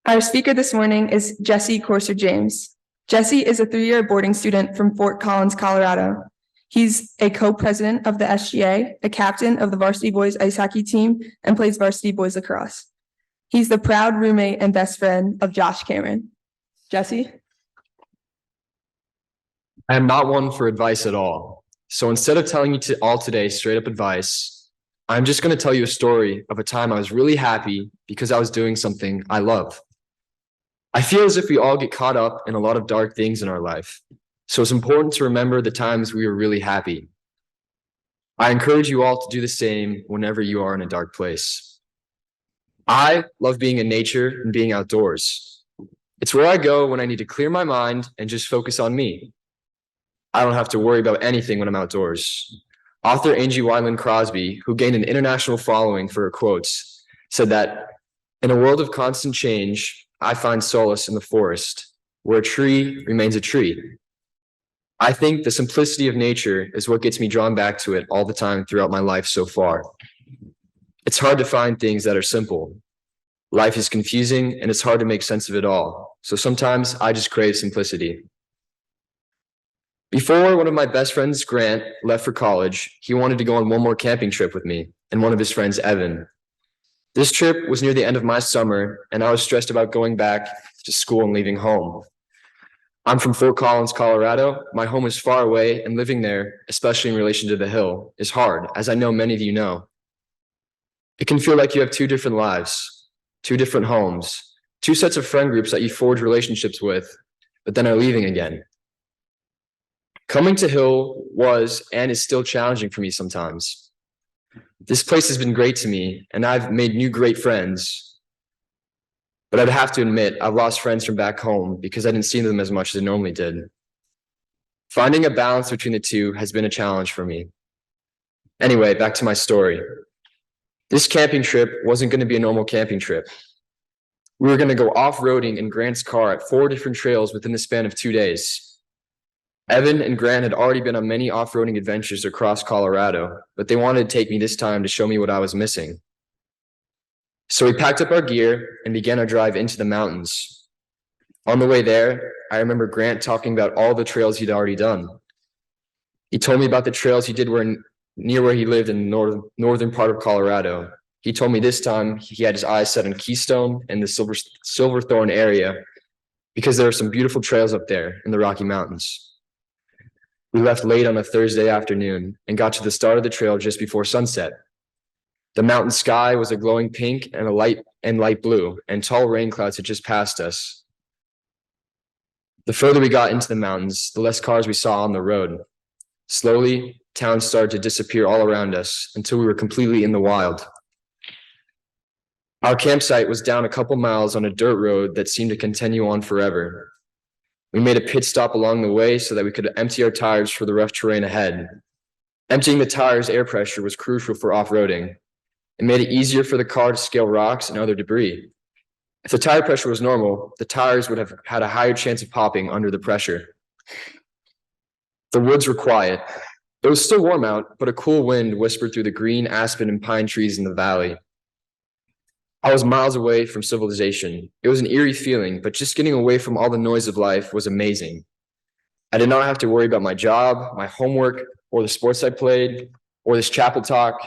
Our speaker this morning is Jesse Corser-James. Jesse is a 3-year boarding student from Fort Collins, Colorado. He's a co-president of the SGA, a captain of the varsity boys ice hockey team, and plays varsity boys lacrosse. He's the proud roommate and best friend of Josh Cameron. Jesse? I am not one for advice at all. So instead of telling you all today straight up advice, I'm just going to tell you a story of a time I was really happy because I was doing something I love. I feel as if we all get caught up in a lot of dark things in our life. So it's important to remember the times we were really happy. I encourage you all to do the same whenever you are in a dark place. I love being in nature and being outdoors. It's where I go when I need to clear my mind and just focus on me. I don't have to worry about anything when I'm outdoors. Author Angie Wyland Crosby, who gained an international following for her quotes, said that in a world of constant change, I find solace in the forest, where a tree remains a tree. I think the simplicity of nature is what gets me drawn back to it all the time throughout my life so far. It's hard to find things that are simple. Life is confusing and it's hard to make sense of it all. So sometimes I just crave simplicity. Before one of my best friends, Grant, left for college, he wanted to go on one more camping trip with me and one of his friends, Evan. This trip was near the end of my summer, and I was stressed about going back to school and leaving home. I'm from Fort Collins, Colorado. My home is far away, and living there, especially in relation to the hill, is hard, as I know many of you know. It can feel like you have two different lives, two different homes, two sets of friend groups that you forge relationships with, but then are leaving again. Coming to Hill was and is still challenging for me sometimes. This place has been great to me, and I've made new great friends. But I'd have to admit, I've lost friends from back home because I didn't see them as much as I normally did. Finding a balance between the two has been a challenge for me. Anyway, back to my story. This camping trip wasn't going to be a normal camping trip. We were going to go off-roading in Grant's car at 4 different trails within the span of 2 days. Evan and Grant had already been on many off-roading adventures across Colorado, but they wanted to take me this time to show me what I was missing. So we packed up our gear and began our drive into the mountains. On the way there, I remember Grant talking about all the trails he'd already done. He told me about the trails he did near where he lived in the northern part of Colorado. He told me this time he had his eyes set on Keystone and the Silverthorne area because there are some beautiful trails up there in the Rocky Mountains. We left late on a Thursday afternoon and got to the start of the trail just before sunset. The mountain sky was a glowing pink and light blue, and tall rain clouds had just passed us. The further we got into the mountains, the less cars we saw on the road. Slowly, towns started to disappear all around us until we were completely in the wild. Our campsite was down a couple miles on a dirt road that seemed to continue on forever. We made a pit stop along the way so that we could empty our tires for the rough terrain ahead. Emptying the tires' air pressure was crucial for off-roading. It made it easier for the car to scale rocks and other debris. If the tire pressure was normal, the tires would have had a higher chance of popping under the pressure. The woods were quiet. It was still warm out, but a cool wind whispered through the green aspen and pine trees in the valley. I was miles away from civilization. It was an eerie feeling, but just getting away from all the noise of life was amazing. I did not have to worry about my job, my homework, or the sports I played, or this chapel talk.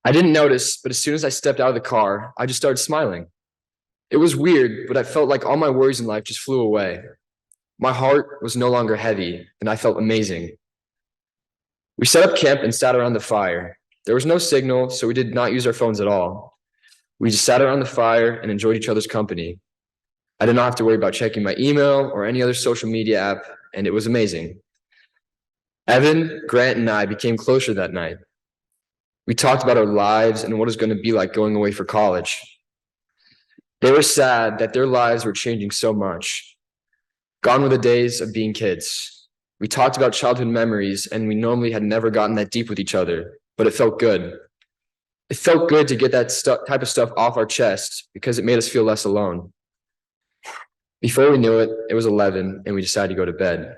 I didn't notice, but as soon as I stepped out of the car, I just started smiling. It was weird, but I felt like all my worries in life just flew away. My heart was no longer heavy, and I felt amazing. We set up camp and sat around the fire. There was no signal, so we did not use our phones at all. We just sat around the fire and enjoyed each other's company. I did not have to worry about checking my email or any other social media app, and it was amazing. Evan, Grant, and I became closer that night. We talked about our lives and what it was going to be like going away for college. They were sad that their lives were changing so much. Gone were the days of being kids. We talked about childhood memories, and we normally had never gotten that deep with each other. But it felt good. It felt good to get that type of stuff off our chest because it made us feel less alone. Before we knew it, it was 11 and we decided to go to bed.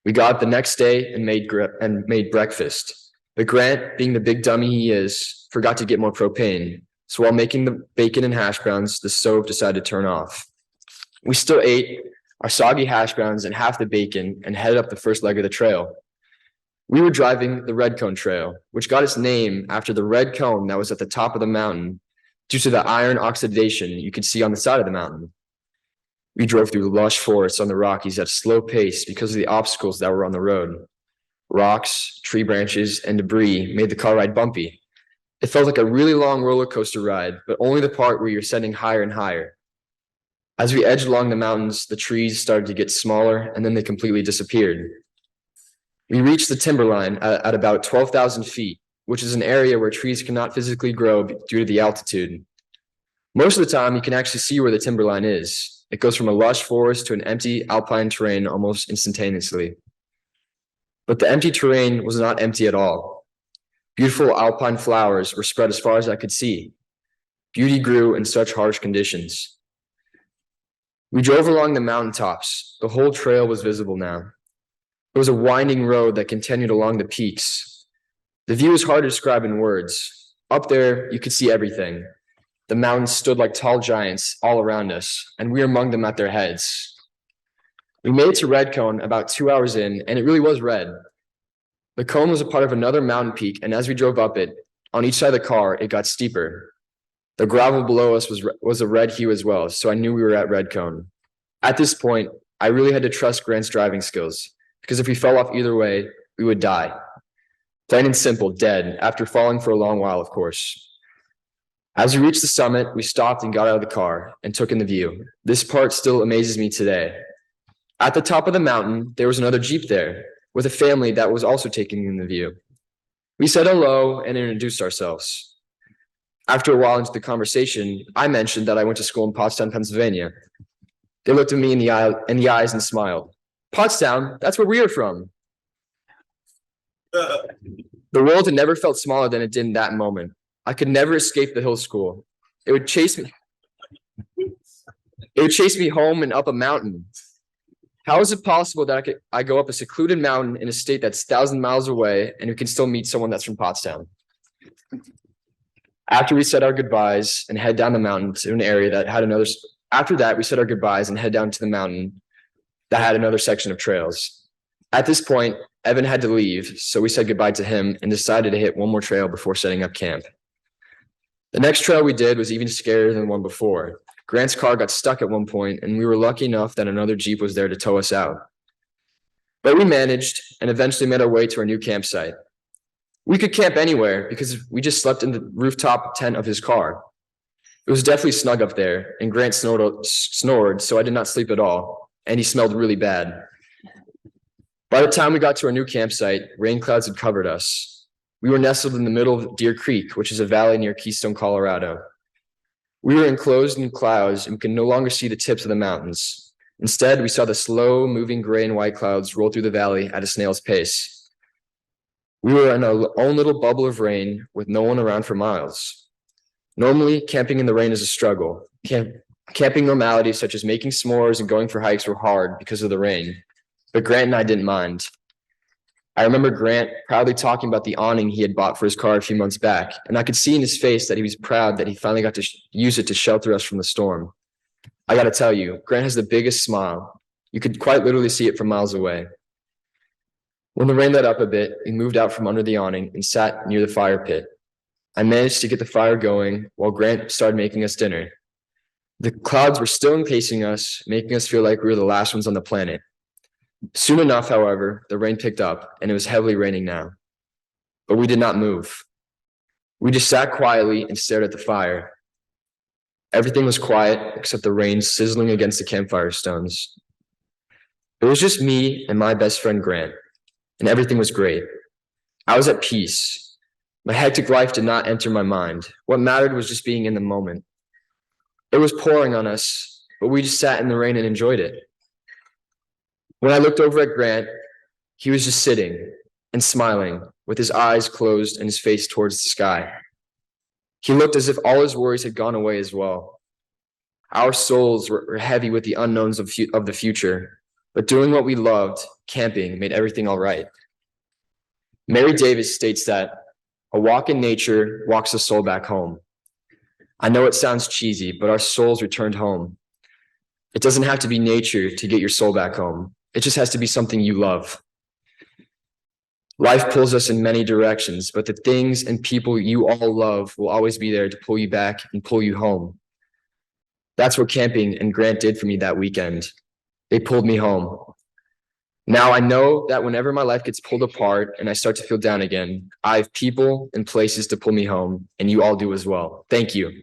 We got up the next day and made breakfast. But Grant, being the big dummy he is, forgot to get more propane. So while making the bacon and hash browns, the stove decided to turn off. We still ate our soggy hash browns and half the bacon and headed up the first leg of the trail. We were driving the Red Cone Trail, which got its name after the red cone that was at the top of the mountain due to the iron oxidation you could see on the side of the mountain. We drove through lush forests on the Rockies at a slow pace because of the obstacles that were on the road. Rocks, tree branches, and debris made the car ride bumpy. It felt like a really long roller coaster ride, but only the part where you're ascending higher and higher. As we edged along the mountains, the trees started to get smaller and then they completely disappeared. We reached the timberline at about 12,000 feet, which is an area where trees cannot physically grow due to the altitude. Most of the time, you can actually see where the timberline is. It goes from a lush forest to an empty alpine terrain almost instantaneously. But the empty terrain was not empty at all. Beautiful alpine flowers were spread as far as I could see. Beauty grew in such harsh conditions. We drove along the mountaintops. The whole trail was visible now. It was a winding road that continued along the peaks. The view is hard to describe in words. Up there, you could see everything. The mountains stood like tall giants all around us, and we were among them at their heads. We made it to Red Cone about 2 hours in, and it really was red. The cone was a part of another mountain peak, and as we drove up it, on each side of the car, it got steeper. The gravel below us was a red hue as well, so I knew we were at Red Cone. At this point, I really had to trust Grant's driving skills, because if we fell off either way, we would die. Plain and simple, dead, after falling for a long while, of course. As we reached the summit, we stopped and got out of the car and took in the view. This part still amazes me today. At the top of the mountain, there was another Jeep there, with a family that was also taking in the view. We said hello and introduced ourselves. After a while into the conversation, I mentioned that I went to school in Pottstown, Pennsylvania. They looked at me in the eyes and smiled. Pottstown, that's where we are from. The world had never felt smaller than it did in that moment. I could never escape the hill school. It would chase me. It would chase me home and up a mountain. How is it possible that I go up a secluded mountain in a state that's 1,000 miles away and we can still meet someone that's from Pottstown? After we said our goodbyes and head down the mountain to an area that had another. After that, we said our goodbyes and head down to the mountain that had another section of trails. At this point, Evan had to leave, so we said goodbye to him and decided to hit one more trail before setting up camp. The next trail we did was even scarier than the one before. Grant's car got stuck at one point, and we were lucky enough that another Jeep was there to tow us out. But we managed and eventually made our way to our new campsite. We could camp anywhere because we just slept in the rooftop tent of his car. It was definitely snug up there, and Grant snored, so I did not sleep at all, and he smelled really bad. By the time we got to our new campsite, rain clouds had covered us. We were nestled in the middle of Deer Creek, which is a valley near Keystone, Colorado. We were enclosed in clouds and could no longer see the tips of the mountains. Instead, we saw the slow-moving gray and white clouds roll through the valley at a snail's pace. We were in our own little bubble of rain with no one around for miles. Normally, camping in the rain is a struggle. Camping normalities such as making s'mores and going for hikes were hard because of the rain, but Grant and I didn't mind. I remember Grant proudly talking about the awning he had bought for his car a few months back, and I could see in his face that he was proud that he finally got to use it to shelter us from the storm. I got to tell you, Grant has the biggest smile. You could quite literally see it from miles away. When the rain let up a bit, we moved out from under the awning and sat near the fire pit. I managed to get the fire going while Grant started making us dinner. The clouds were still encasing us, making us feel like we were the last ones on the planet. Soon enough, however, the rain picked up and it was heavily raining now. But we did not move. We just sat quietly and stared at the fire. Everything was quiet except the rain sizzling against the campfire stones. It was just me and my best friend Grant, and everything was great. I was at peace. My hectic life did not enter my mind. What mattered was just being in the moment. It was pouring on us, but we just sat in the rain and enjoyed it. When I looked over at Grant, he was just sitting and smiling with his eyes closed and his face towards the sky. He looked as if all his worries had gone away as well. Our souls were heavy with the unknowns of the future, but doing what we loved, camping, made everything all right. Mary Davis states that a walk in nature walks the soul back home. I know it sounds cheesy, but our souls returned home. It doesn't have to be nature to get your soul back home. It just has to be something you love. Life pulls us in many directions, but the things and people you all love will always be there to pull you back and pull you home. That's what camping and Grant did for me that weekend. They pulled me home. Now I know that whenever my life gets pulled apart and I start to feel down again, I have people and places to pull me home, and you all do as well. Thank you.